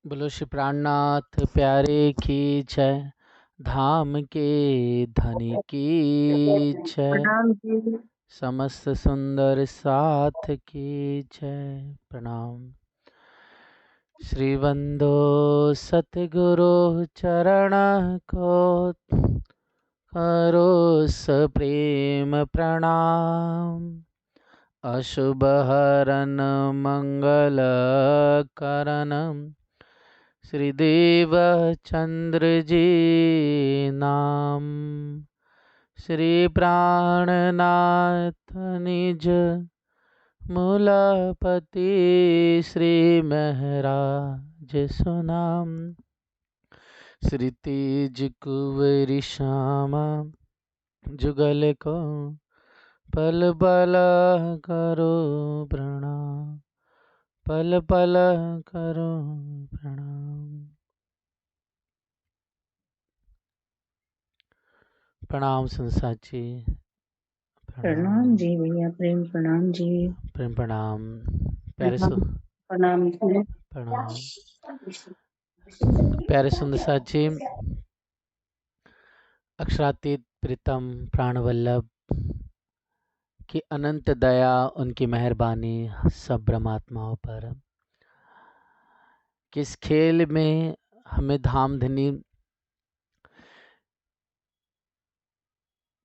बोलो श्री प्राणनाथ प्यारे की जय। धाम के धनी की जय। प्रणाम जी। समस्त सुंदर साथ की जय। प्रणाम। श्री बंदो सतगुरु चरण को करो सप्रेम प्रणाम। अशुभ हरन मंगल करण श्रीदेव चंद्र जी नाम। श्री प्राणनाथ निज मूलपति श्री महराज सुनाम। श्री तेज कुंवर श्यामा जुगल को पल पल करो प्रणाम। पल पल करो प्रणाम। प्रणाम संसार जी। प्रणाम जी भैया, प्रेम प्रणाम जी। प्रेम प्रणाम। प्यारे प्रणाम जी। प्रणाम। प्यारे सुंदर साथ जी, अक्षरातीत प्रीतम प्राणवल्लभ की अनंत दया, उनकी मेहरबानी सब ब्रह्मात्माओं पर। किस खेल में हमें धामधनी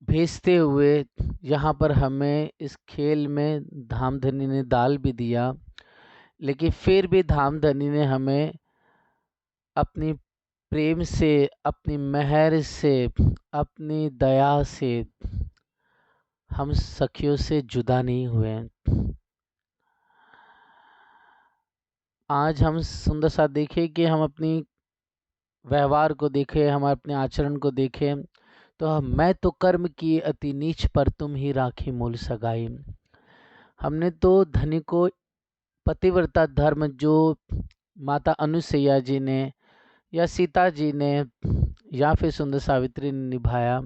भेजते हुए यहाँ पर हमें इस खेल में धामधनी ने डाल भी दिया, लेकिन फिर भी धामधनी ने हमें अपनी प्रेम से, अपनी मेहर से, अपनी दया से हम सखियों से जुदा नहीं हुए। आज हम सुंदर सा देखें कि हम अपनी व्यवहार को देखें, हम अपने आचरण को देखें तो मैं तो कर्म की अति नीच पर तुम ही राखी मूल सगाई। हमने तो धनी को पतिव्रता धर्म जो माता अनुसैया जी ने या सीता जी ने या फिर सुंदर सावित्री ने निभाया,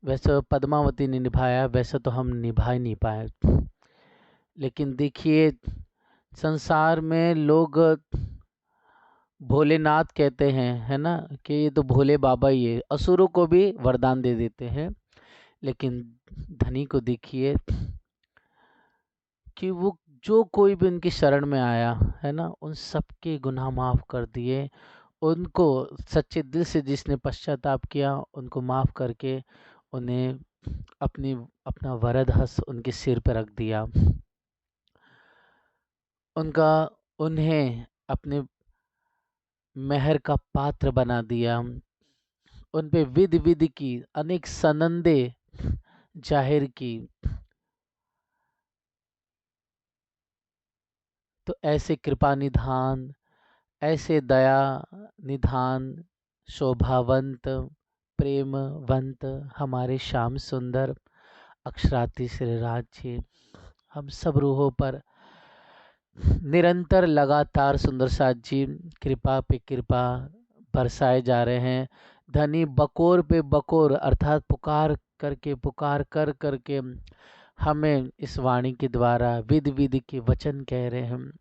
वैसे पद्मावती ने निभाया, वैसे तो हम निभा ही नहीं पाए। लेकिन देखिए, संसार में लोग भोलेनाथ कहते हैं, है ना, कि ये तो भोले बाबा ही है, असुरों को भी वरदान दे देते हैं। लेकिन धनी को देखिए कि वो जो कोई भी उनकी शरण में आया, है ना, उन सबके गुनाह माफ कर दिए। उनको सच्चे दिल से जिसने पश्चाताप किया, उनको माफ करके उन्हें अपना वरद हस्त उनके सिर पर रख दिया। उन्हें अपने मेहर का पात्र बना दिया। उन पे विधि विधि की अनेक सनंदे जाहिर की। तो ऐसे कृपा निधान, ऐसे दया निधान, शोभावंत, प्रेमवंत हमारे श्याम सुंदर अक्षराती श्री राज जी हम सब रूहों पर निरंतर लगातार सुंदर साथ जी कृपा पे कृपा बरसाए जा रहे हैं। धनी बकोर पे बकोर अर्थात पुकार कर करके हमें इस वाणी के द्वारा विधि विधि के वचन कह रहे हैं।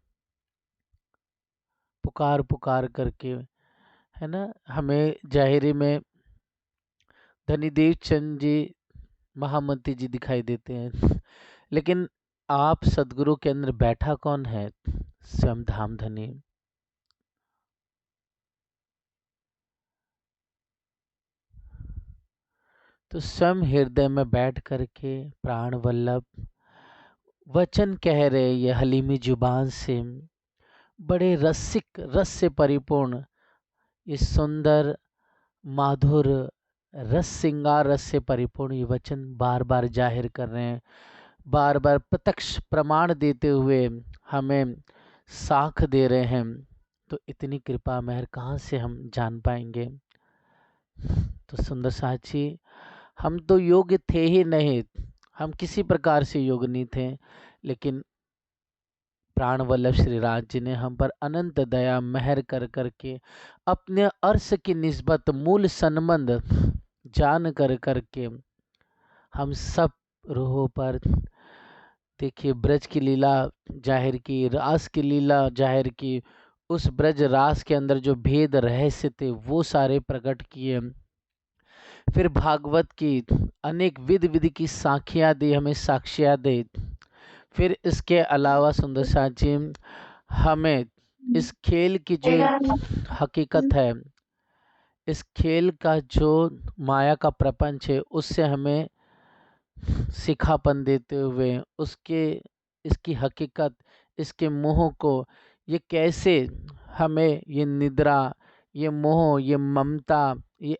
पुकार पुकार करके, है ना, हमें जाहिरी में धनी देव चंद जी, महामंत्री जी दिखाई देते हैं। लेकिन आप सदगुरु के अंदर बैठा कौन है? स्वयं धाम धनी। तो स्वयं हृदय में बैठ करके प्राण वल्लभ वचन कह रहे, ये हलीमी जुबान से बड़े रस से परिपूर्ण, ये सुंदर माधुर रस सिंगार रस से परिपूर्ण ये वचन बार बार जाहिर कर रहे हैं, बार बार प्रत्यक्ष प्रमाण देते हुए हमें साख दे रहे हैं। तो इतनी कृपा मेहर कहाँ से हम जान पाएंगे? तो सुंदर साची, हम तो योग्य थे ही नहीं, हम किसी प्रकार से योग्य नहीं थे, लेकिन प्राण वल्लभ श्री राज जी ने हम पर अनंत दया मेहर कर करके अपने अर्श की निस्बत मूल संबंध जान कर करके हम सब रूहों पर देखिए ब्रज की लीला जाहिर की, रास की लीला जाहिर की, उस ब्रज रास के अंदर जो भेद रहस्य थे वो सारे प्रकट किए। फिर भागवत की अनेक विध विधि की साखियाँ दी, हमें साक्ष्याँ दी। फिर इसके अलावा सुंदर साथ जी हमें इस खेल की जो हकीकत है, इस खेल का जो माया का प्रपंच है, उससे हमें सिखापन देते हुए उसके इसकी हकीकत, इसके मोह को, ये कैसे हमें ये निद्रा, ये मोह, ये ममता, ये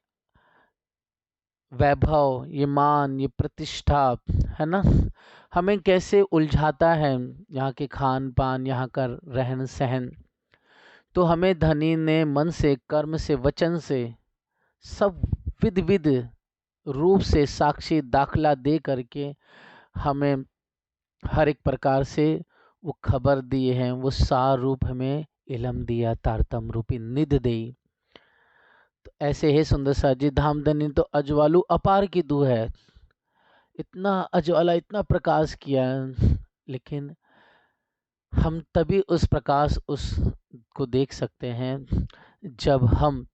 वैभव, ये मान, ये प्रतिष्ठा, है ना, हमें कैसे उलझाता है, यहाँ के खान पान, यहाँ का रहन सहन। तो हमें धनी ने मन से, कर्म से, वचन से, सब विध विध रूप से साक्षी दाखला दे करके हमें हर एक प्रकार से वो खबर दिए हैं, वो सार रूप हमें इलम दिया, तारतम रूपी निध देई। तो ऐसे है सुंदर सा जी धामधनी तो अजवालू अपार की दू है, इतना अज्वाला, इतना प्रकाश किया, लेकिन हम तभी उस प्रकाश उस को देख सकते हैं जब हम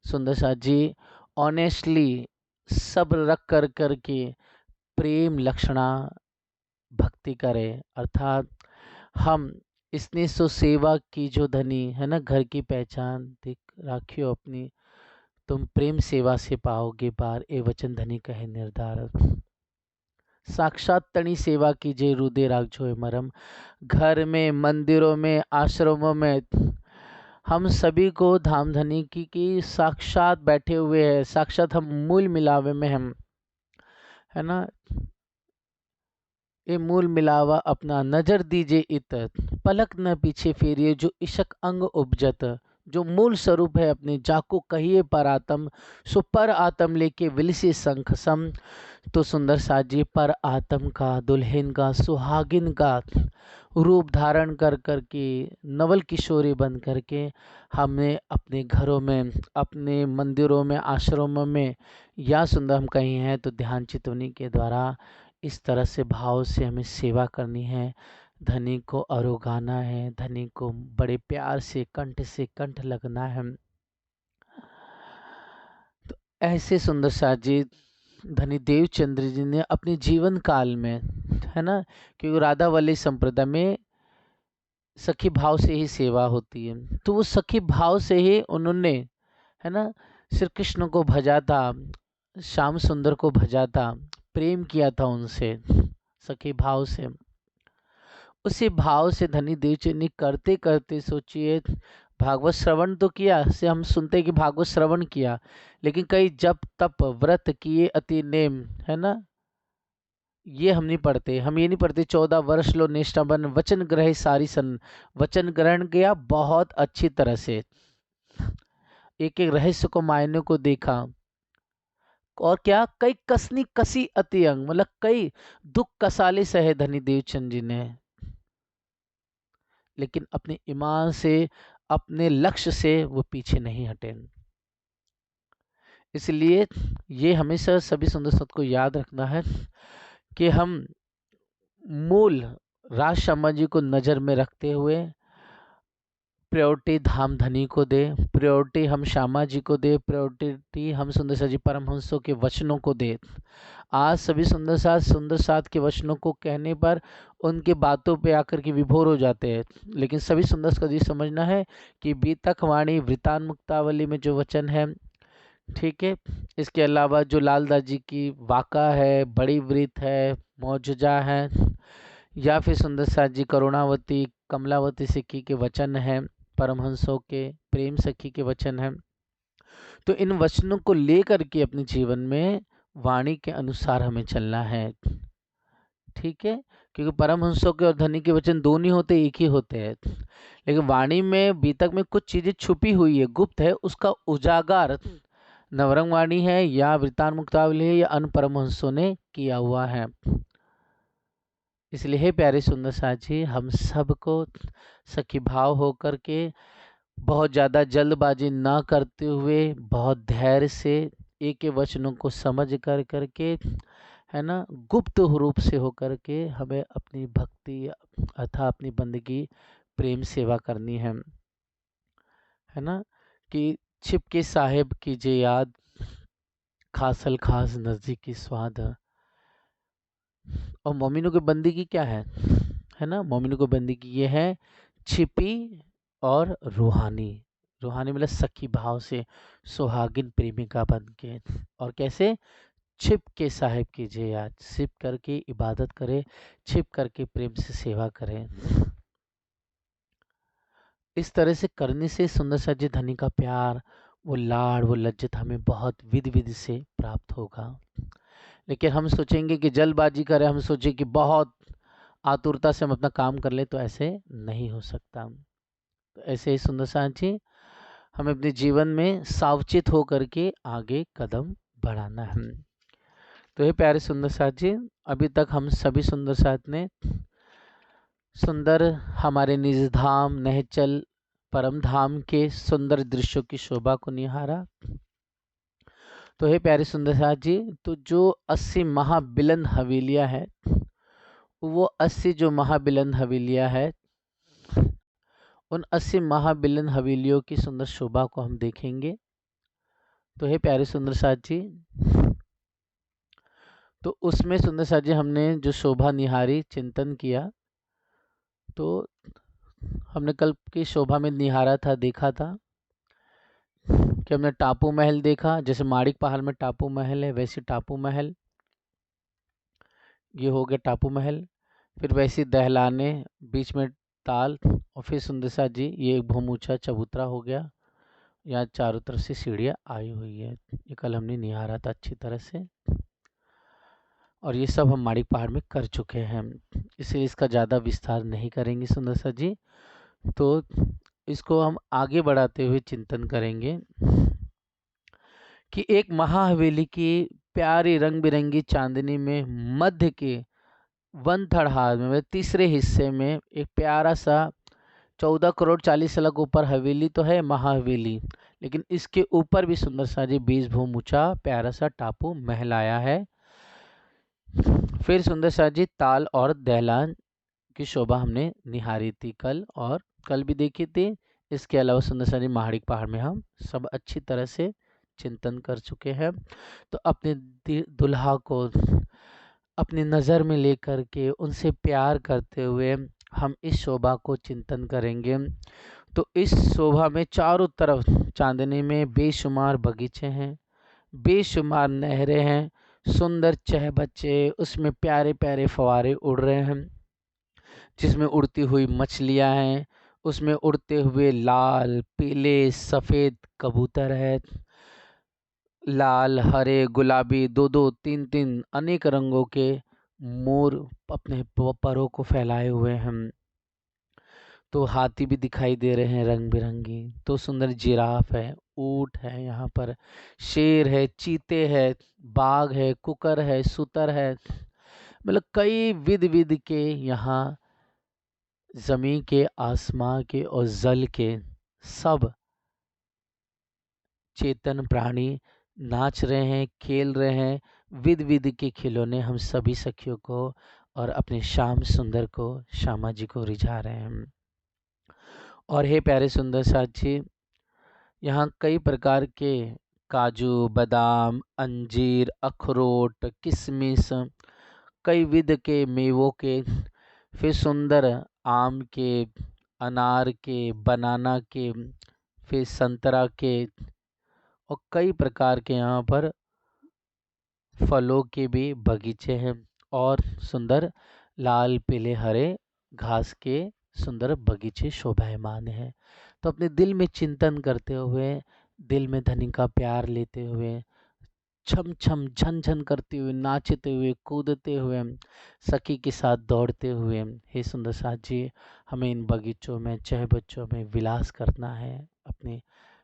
सुंदर सा जी ऑनेस्टली सब रख कर करके प्रेम लक्षणा भक्ति करें। अर्थात हम इसने सो सेवा की जो धनी है ना, घर की पहचान दिख राखियो अपनी, तुम प्रेम सेवा से पाओगे पार, ए वचन धनी कहे निर्धार। साक्षात तनी सेवा कीजिए रुदे राखजो मरम। घर में, मंदिरों में, आश्रमों में हम सभी को धाम धनी की साक्षात बैठे हुए हैं, साक्षात हम मूल मिलावे में हम, है ना, ये मूल मिलावा अपना नजर दीजिए इत, पलक न पीछे फेरिए जो इशक अंग उपजत, जो मूल स्वरूप है अपने जाको कहिए पर आत्म, सो पर आत्म लेके विलसी संख सम। तो सुंदर साथ जी पर आत्म का, दुल्हन का, सुहागिन का रूप धारण कर करके, नवल किशोरी बन करके हमने अपने घरों में, अपने मंदिरों में, आश्रमों में, या सुंदर हम कहीं हैं तो ध्यान चितवनी के द्वारा इस तरह से भाव से हमें सेवा करनी है। धनी को अरोगाना है, धनी को बड़े प्यार से कंठ लगना है। तो ऐसे सुंदर साथ जी धनी देवचंद्र जी ने अपने जीवन काल में, है ना, क्योंकि राधा वल्लभ संप्रदाय में सखी भाव से ही सेवा होती है, तो वो सखी भाव से ही उन्होंने, है ना, श्री कृष्ण को भजा था, श्याम सुंदर को भजा था, प्रेम किया था उनसे सखी भाव से। उसी भाव से धनी देवचंदी करते करते सोचिए, भागवत श्रवण तो किया, से हम सुनते कि भागवत श्रवण किया, लेकिन कई जप तप व्रत किए अति नेम, है ना, ये हम नहीं पढ़ते। हम ये नहीं पढ़ते 14 वर्ष लो निष्ठा बन वचन ग्रह सारी सन, वचन ग्रहण किया बहुत अच्छी तरह से, एक एक रहस्य को, मायने को देखा, और क्या कई कसनी कसी अति अंग, मतलब कई दुख कसाले सहे धनी देवचंद जी ने, लेकिन अपने ईमान से, अपने लक्ष्य से वो पीछे नहीं हटे। इसलिए ये हमेशा सभी सुंदर सत को याद रखना है कि हम मूल राज शर्मा जी को नज़र में रखते हुए प्रायोरिटी धाम धनी को दे, प्रायोरिटी हम श्यामा जी को दे, प्रायोरिटी हम सुंदर साथ जी परमहंसों के वचनों को दे। आज सभी सुंदर साथ के वचनों को कहने पर उनके बातों पे आकर के विभोर हो जाते हैं, लेकिन सभी सुंदर साथ जी समझना है कि बीतक वाणी वृतान मुक्तावली में जो वचन है, ठीक है, इसके अलावा जो लालदास जी की वाका है, बड़ी वृत है, मौजूजा है, या फिर सुंदर साथ जी करुणावती कमलावती सिक्की के वचन हैं, परमहंसों के प्रेम सखी के वचन हैं। तो इन वचनों को लेकर के अपने जीवन में वाणी के अनुसार हमें चलना है, ठीक है, क्योंकि परमहंसों के और धनी के वचन दो नहीं होते, एक ही होते हैं, लेकिन वाणी में बीतक में कुछ चीजें छुपी हुई है, गुप्त है, उसका उजागर नवरंग वाणी है या वृतान मुक्तावली है या अन्य परमहंसों ने किया हुआ है। इसलिए हे प्यारे सुंदर साथ जी, हम सबको सखी भाव होकर के बहुत ज़्यादा जल्दबाजी ना करते हुए, बहुत धैर्य से एक एक वचनों को समझ कर करके, है ना, गुप्त रूप से होकर के हमें अपनी भक्ति अर्थात अपनी बंदगी प्रेम सेवा करनी है। है ना, कि छिपके साहेब कीजिए याद, खासल खास नजदीकी स्वाद। और मोमिनों की बंदगी क्या है ना, मोमिनों की बंदगी ये है छिपी और रूहानी। रूहानी मतलब सखी भाव से सुहागिन प्रेमिका बन के। और कैसे? छिप के साहिब कीजिए याद, छिप करके इबादत करें, छिप करके प्रेम से सेवा करें। इस तरह से करने से सुंदर सज्जे धनी का प्यार, वो लाड़, वो लज्जत हमें बहुत विधि विधि से प्राप्त होगा। लेकिन हम सोचेंगे कि जल्दबाजी करें, हम सोचे कि बहुत आतुरता से हम अपना काम कर ले, तो ऐसे नहीं हो सकता। तो ऐसे ही सुंदर साथ जी हमें अपने जीवन में सावचेत होकर के आगे कदम बढ़ाना है। तो ये प्यारे सुंदर साथ जी, अभी तक हम सभी सुंदर साथ ने सुंदर हमारे निज धाम नहचल परम धाम के सुंदर दृश्यों की शोभा को निहारा। तो हे प्यारे सुंदर साथ जी, तो जो 80 महाबिलन हवेलियां है, वो 80 जो महाबिलन हवेलियां है, उन 80 महाबिलन हवेलियों की सुंदर शोभा को हम देखेंगे। तो हे प्यारे सुंदर साथ जी, तो उसमें सुंदर साथ जी हमने जो शोभा निहारी, चिंतन किया, तो हमने कल की शोभा में निहारा था, देखा था कि हमने टापू महल देखा। जैसे माणिक पहाड़ में टापू महल है, वैसे टापू महल, ये हो गया टापू महल। फिर वैसी दहलाने, बीच में ताल, और फिर सुंदर साथ जी ये एक भूम ऊंचा चबूतरा हो गया। यहाँ चारों तरफ से सीढ़ियाँ आई हुई है, ये कल हमने निहारा था अच्छी तरह से। और ये सब हम माणिक पहाड़ में कर चुके हैं, इसलिए इसका ज़्यादा विस्तार नहीं करेंगे सुंदर साथ जी। तो इसको हम आगे बढ़ाते हुए चिंतन करेंगे कि एक महाहवेली की प्यारी रंग बिरंगी चांदनी में मध्य के वन थर्ड हाल में, मतलब तीसरे हिस्से में, एक प्यारा सा 14 करोड़ 40 लाख ऊपर हवेली तो है, महाहवेली, लेकिन इसके ऊपर भी सुंदर सा जी 20 भूम ऊंचा प्यारा सा टापू महल आया है। फिर सुंदर सा जी ताल और दहलान की शोभा हमने निहारी थी कल, और कल भी देखी थी। इसके अलावा सुंदर सा जी माणिक पहाड़ में हम सब अच्छी तरह से चिंतन कर चुके हैं। तो अपने दुल्हा को अपनी नज़र में लेकर के उनसे प्यार करते हुए हम इस शोभा को चिंतन करेंगे। तो इस शोभा में चारों तरफ चांदनी में बेशुमार बगीचे हैं, बेशुमार नहरें हैं, सुंदर चहबच्चे, उसमें प्यारे प्यारे फवारे उड़ रहे हैं, जिसमें उड़ती हुई मछलियां हैं, उसमें उड़ते हुए लाल पीले सफ़ेद कबूतर है, लाल हरे गुलाबी दो दो तीन तीन अनेक रंगों के मोर अपने परों को फैलाए हुए हैं। तो हाथी भी दिखाई दे रहे हैं रंग बिरंगी, तो सुंदर जिराफ है, ऊंट है, यहाँ पर शेर है, चीते है, बाघ है, कुकर है, सुतर है, मतलब कई विध विध के यहाँ जमीन के, आसमां के और जल के सब चेतन प्राणी नाच रहे हैं, खेल रहे हैं। विध विध के खिलौने हम सभी सखियों को और अपने श्याम सुंदर को, श्यामा जी को रिझा रहे हैं। और हे प्यारे सुंदर साथ जी, यहाँ कई प्रकार के काजू बादाम अंजीर अखरोट किशमिश, कई विध के मेवों के, फिर सुंदर आम के, अनार के, बनाना के, फिर संतरा के, और कई प्रकार के यहाँ पर फलों के भी बगीचे हैं, और सुंदर लाल पीले हरे घास के सुंदर बगीचे शोभायमान हैं। तो अपने दिल में चिंतन करते हुए, दिल में धनी का प्यार लेते हुए, छम छम झन झन करते हुए, नाचते हुए, कूदते हुए, सखी के साथ दौड़ते हुए, हे सुंदर साथ जी हमें इन बगीचों में चहबच्चों में विलास करना है, अपने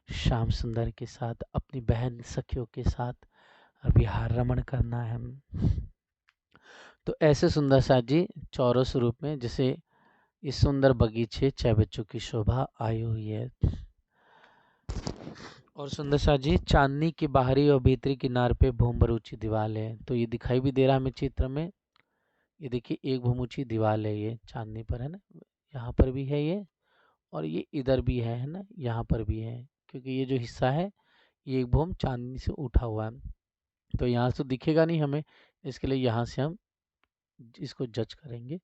श्याम सुंदर के साथ, अपनी बहन सखियों के साथ विहार रमण करना है। तो ऐसे सुंदर साथ जी चौरस रूप में जैसे इस सुंदर बगीचे चहबच्चों की शोभा आई हुई है। और सुंदर साथ जी चांदनी के बाहरी और भीतरी किनार पे भूमर ऊंची दीवार है, तो ये दिखाई भी दे रहा है हमें चित्र में। ये देखिए एक भूम ऊंची दीवार है, ये चांदनी पर है ना, यहाँ पर भी है ये, और ये इधर भी है ना, यहाँ पर भी है, क्योंकि ये जो हिस्सा है ये एक भूम चांदनी से उठा हुआ है। तो यहाँ से तो दिखेगा नहीं हमें, इसके लिए यहाँ से हम इसको जज करेंगे।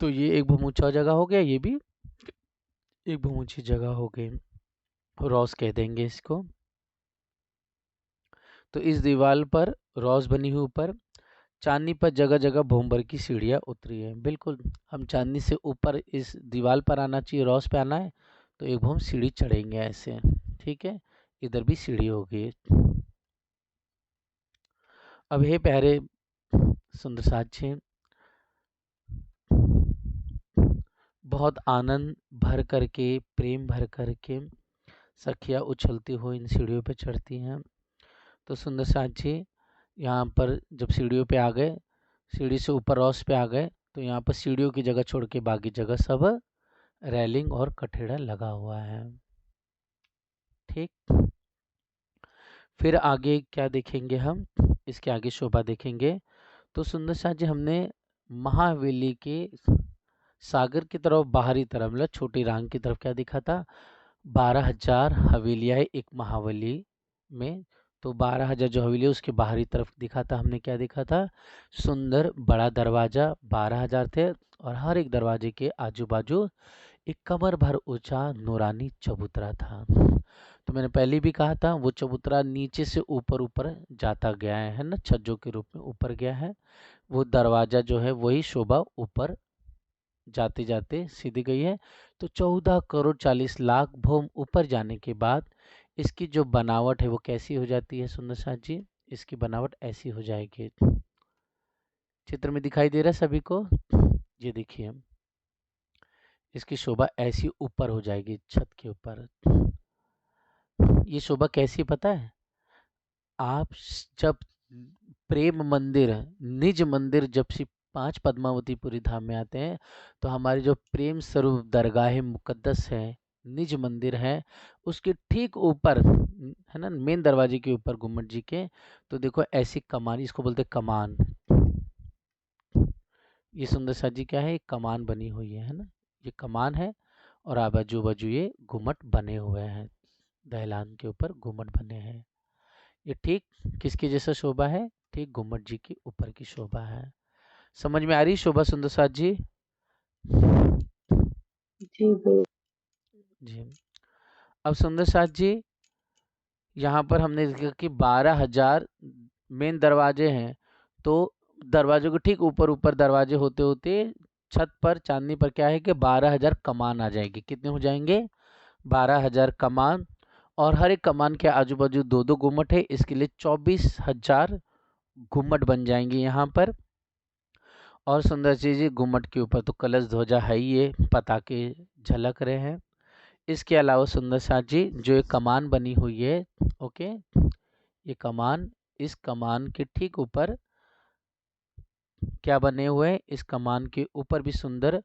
तो ये एक भूम ऊंचा जगह हो गया, ये भी एक भूम ऊंची जगह हो गई, रॉस कह देंगे इसको। तो इस दीवार पर रॉस बनी हुई, ऊपर चांदनी पर जगह जगह भूमभर की सीढ़ियाँ उतरी है। बिल्कुल, हम चांदनी से ऊपर इस दीवार पर आना चाहिए, रॉस पे आना है, तो एक भूम सीढ़ी चढ़ेंगे ऐसे। ठीक है, इधर भी सीढ़ी होगी। अब हे प्यारे सुंदर साक्षी, बहुत आनंद भर करके, प्रेम भर करके सखियाँ उछलती हुई इन सीढ़ियों पे चढ़ती हैं। तो सुंदर साक्षी यहाँ पर जब सीढ़ियों पे आ गए, सीढ़ी से ऊपर रॉस पे आ गए, तो यहाँ पर सीढ़ियों की जगह छोड़ के बाकी जगह सब रेलिंग और कठेड़ा लगा हुआ है। ठीक, फिर आगे क्या देखेंगे हम, इसके आगे शोभा देखेंगे। तो सुंदर साथ जी, हमने महाहवेली के सागर की तरफ, बाहरी तरफ, मतलब छोटी रांग की तरफ क्या दिखा था, 12,000 हवेलियाँ है एक महाबली में। तो 12,000 जो हवेली है उसके बाहरी तरफ दिखा था, हमने क्या देखा था, सुंदर बड़ा दरवाजा 12,000 थे, और हर एक दरवाजे के आजू बाजू एक कमर भर ऊंचा नूरानी चबूतरा था। तो मैंने पहले भी कहा था, वो चबूतरा नीचे से ऊपर ऊपर जाता गया है ना, छज्जों के रूप में ऊपर गया है। वो दरवाजा जो है वही शोभा ऊपर जाते जाते सीधी गई है। तो 14 करोड़ 40 लाख भूम ऊपर जाने के बाद इसकी जो बनावट है वो कैसी हो जाती है सुंदर साथ जी, इसकी बनावट ऐसी हो जाएगी। चित्र में दिखाई दे रहा है सभी को, ये देखिए, इसकी शोभा ऐसी ऊपर हो जाएगी छत के ऊपर। ये शोभा कैसी पता है, आप जब प्रेम मंदिर, निज मंदिर, जब से 5 पद्मावतीपुरी धाम में आते हैं, तो हमारी जो प्रेम स्वरूप दरगाह मुकद्दस है, निज मंदिर है, उसके ठीक ऊपर है ना, मेन दरवाजे के ऊपर गुम्मट जी के, तो देखो ऐसी कमान, इसको बोलते कमान। ये सुंदर सा जी क्या है, एक कमान बनी हुई है ना, ये कमान है, और आबाजू बाजू ये घुमट बने हुए हैं, दहलान के ऊपर घुमट बने हैं। ये ठीक किसकी जैसा शोभा है, ठीक घुमट जी के ऊपर की शोभा है। समझ में आ रही शोभा सुंदर साथ जी? जी जी। अब सुंदर साथ जी, यहाँ पर हमने देखा कि 12,000 मेन दरवाजे हैं, तो दरवाजों के ठीक ऊपर ऊपर दरवाजे होते होते छत पर चांदनी पर क्या है कि 12,000 कमान आ जाएगी। कितने हो जाएंगे, 12,000 कमान, और हर एक कमान के आजू बाजू दो दो गुम्मट है, इसके लिए 24,000 गुम्मट बन जाएंगे यहाँ पर। और सुंदर जी गुम्मट के ऊपर तो कलश ध्वजा है ही, ये पताके झलक रहे हैं। इसके अलावा सुंदर साथ जी जो एक कमान बनी हुई है, ओके, ये कमान, इस कमान के ठीक ऊपर क्या बने हुए हैं, इस कमान के ऊपर भी सुंदर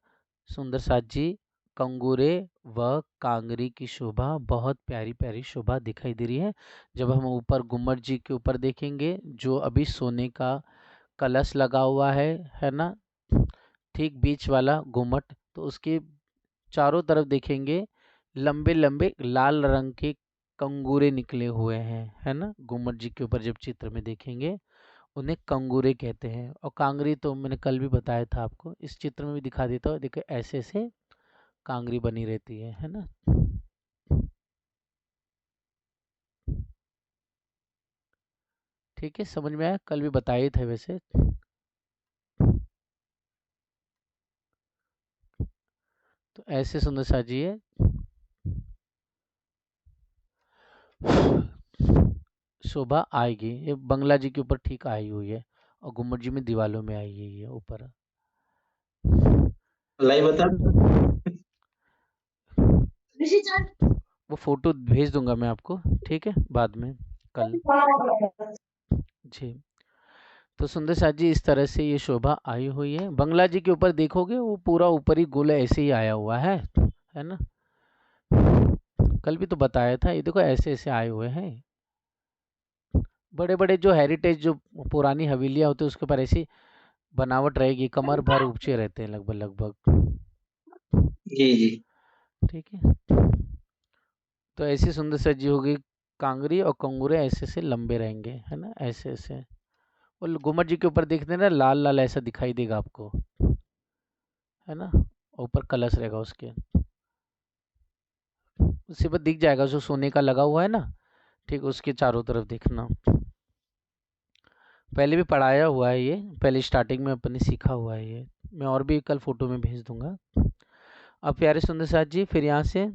सुंदर साथ जी कंगूरे व कांगरी की शोभा, बहुत प्यारी प्यारी शोभा दिखाई दे रही है। जब हम ऊपर गुम्मट जी के ऊपर देखेंगे, जो अभी सोने का कलश लगा हुआ है ना, ठीक बीच वाला गुम्मट, तो उसके चारों तरफ देखेंगे लंबे लंबे लाल रंग के कंगूरे निकले हुए हैं, है ना, गुम्मट जी के ऊपर जब चित्र में देखेंगे उन्हें कंगूरे कहते हैं। और कांगरी तो मैंने कल भी बताया था आपको, इस चित्र में भी दिखा देता हूँ, देखो ऐसे ऐसे कांगरी बनी रहती है ना। ठीक है, समझ में आया, कल भी बताए थे वैसे। तो ऐसे सुंदर साजिए, शोभा आएगी, ये बंगला जी के ऊपर ठीक आई हुई है, और गुम्मट जी में दीवालों में आई हुई है ऊपर। लाइव बता, वो फोटो भेज दूंगा मैं आपको, ठीक है, बाद में कल। जी। तो सुंदर साथ जी इस तरह से ये शोभा आई हुई है। बंगला जी के ऊपर देखोगे वो पूरा ऊपरी गोला ऐसे ही आया हुआ है ना, कल भी तो बताया था, ये देखो ऐसे ऐसे आए हुए हैं। बड़े बड़े जो हेरिटेज, जो पुरानी हवेलियां होती है उसके ऊपर ऐसी बनावट रहेगी, कमर भर ऊंचे रहते हैं लगभग लगभग। जी जी। ठीक है। तो ऐसी सुंदर सजी होगी कांगरी, और कंगूरे ऐसे से लंबे रहेंगे, है ना, ऐसे ऐसे। और घुमट जी के ऊपर देखते ना, लाल लाल ऐसा दिखाई देगा आपको, है ना, ऊपर कलश रहेगा उसके, उसी पर दिख जाएगा जो सोने का लगा हुआ है ना, ठीक उसके चारों तरफ देखना। पहले भी पढ़ाया हुआ है ये, पहले स्टार्टिंग में अपने सीखा हुआ है ये, मैं और भी कल फोटो में भेज दूंगा। अब प्यारे सुंदर साथ जी फिर यहाँ से,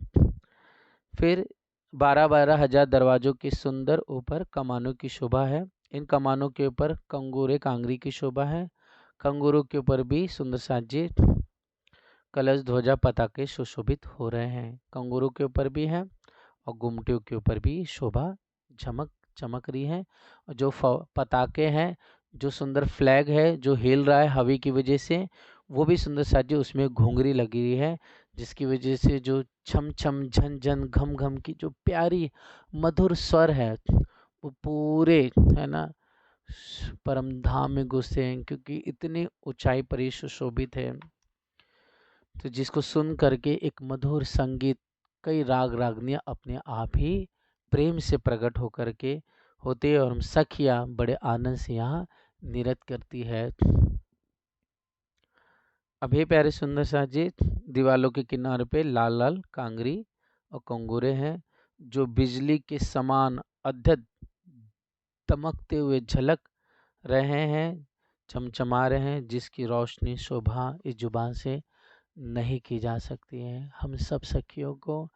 फिर 12,000 दरवाजों के सुंदर ऊपर कमानों की शोभा है। इन कमानों के ऊपर कंगूरे कांगरी की शोभा है। कंगूरों के ऊपर भी सुंदर साथ जी कलश ध्वजा पताके सुशोभित हो रहे हैं। कंगूरों के ऊपर भी है और गुमटियों के ऊपर भी शोभा झमक चमक रही है। और जो पताके हैं, जो सुंदर फ्लैग है जो हिल रहा है हवा की वजह से, वो भी सुंदर साथ जी उसमें घुंघरी लगी हुई है, जिसकी वजह से जो छम छम झन झन घम घम की जो प्यारी मधुर स्वर है, वो पूरे, है ना, परम धाम में घुसते हैं, क्योंकि इतनी ऊंचाई पर ये सुशोभित है। तो जिसको सुन करके एक मधुर संगीत, कई राग रागनियां अपने आप ही प्रेम से प्रकट होकर के होते, और हम सखियां बड़े आनंद से यहाँ नृत्य करती है। अब हे प्यारे सुंदर साथ जी, दीवालों के किनारे पे लाल लाल कांगरी और कंगूरे हैं, जो बिजली के समान अद्भुत दमकते हुए झलक रहे हैं, चमचमा रहे हैं, जिसकी रोशनी शोभा इस जुबान से नहीं की जा सकती है। हम सब सखियों को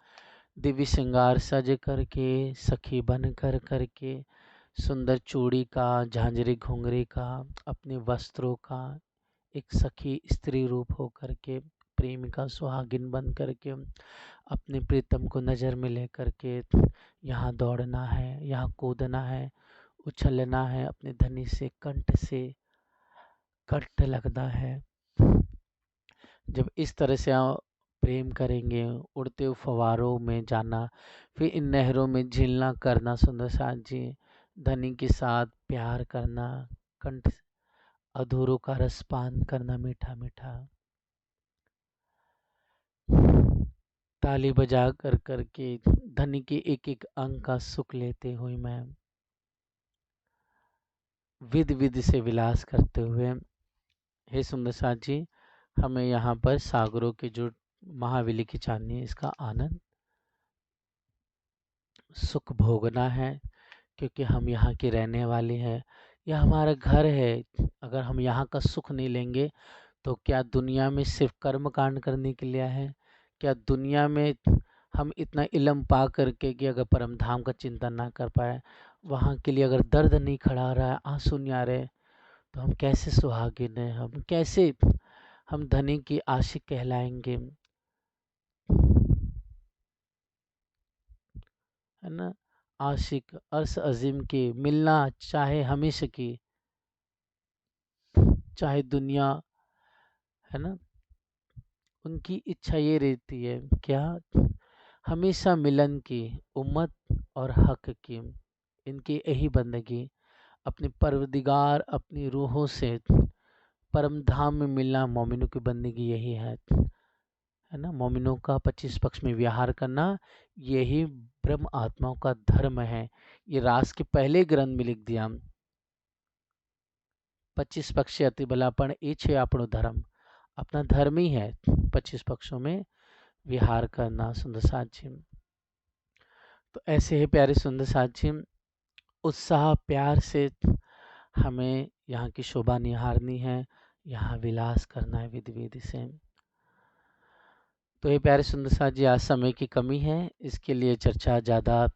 दिव्य श्रृंगार सज करके, सखी बन कर करके, सुंदर चूड़ी का, झांझरी घुंघरी का, अपने वस्त्रों का, एक सखी स्त्री रूप हो करके, प्रेमिका सुहागिन बन करके, अपने प्रीतम को नज़र में ले करके यहाँ दौड़ना है, यहाँ कूदना है, उछलना है, अपने धनी से कंठ से कंठ लगना है। जब इस तरह से प्रेम करेंगे, उड़ते हुए फवारों में जाना, फिर इन नहरों में झीलना करना, सुंदर साथ जी धनी के साथ प्यार करना, कंठ अधूरों का रसपान करना मीठा मीठा, ताली बजा कर करके धनी के एक एक अंग का सुख लेते हुए मैं विध विध से विलास करते हुए, हे सुंदर साथ जी हमें यहाँ पर सागरों के जो महावेली की चांदनी है, इसका आनंद सुख भोगना है, क्योंकि हम यहाँ के रहने वाले हैं, यह हमारा घर है। अगर हम यहाँ का सुख नहीं लेंगे तो क्या दुनिया में सिर्फ कर्म कांड करने के लिए है? क्या दुनिया में हम इतना इल्म पा करके कि अगर परम धाम का चिंतन ना कर पाए, वहाँ के लिए अगर दर्द नहीं खड़ा रहा है, आंसू नहीं आ रहे, तो हम कैसे सुहागिन हैं, हम कैसे हम धनी की आशिक कहलाएंगे, है ना। आशिक अर्श अजीम के मिलना चाहे हमेशा की, चाहे दुनिया, है ना, उनकी इच्छा ये रहती है क्या, हमेशा मिलन की, उम्मत और हक की, इनकी यही बंदगी, अपने परवदिगार अपनी रूहों से परम धाम में मिलना, मोमिनों की बंदगी यही है ना। मोमिनों का 25 पक्ष में विहार करना, यही ब्रह्म आत्माओं का धर्म है। ये रास के पहले ग्रंथ में लिख दिया, 25 पक्ष अति भलापण ये छे આપણો धर्म, अपना धर्म ही है 25 पक्षों में विहार करना। सुंदर साथ जी, तो ऐसे ही प्यारे सुंदर साथ जी, उत्साह प्यार से हमें यहाँ की शोभा निहारनी है, यहाँ विलास करना है विधि विधि से। तो ये प्यारे सुंदर साथ जी, आज समय की कमी है, इसके लिए चर्चा ज़्यादा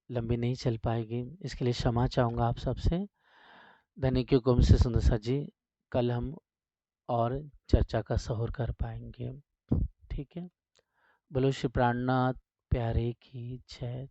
लंबी नहीं चल पाएगी, इसके लिए क्षमा चाहूँगा आप सबसे। धन्य की हुक्म से सुंदर साथ जी, कल हम और चर्चा का सहुर कर पाएंगे, ठीक है। बोलो श्री प्राणनाथ प्यारे की जय।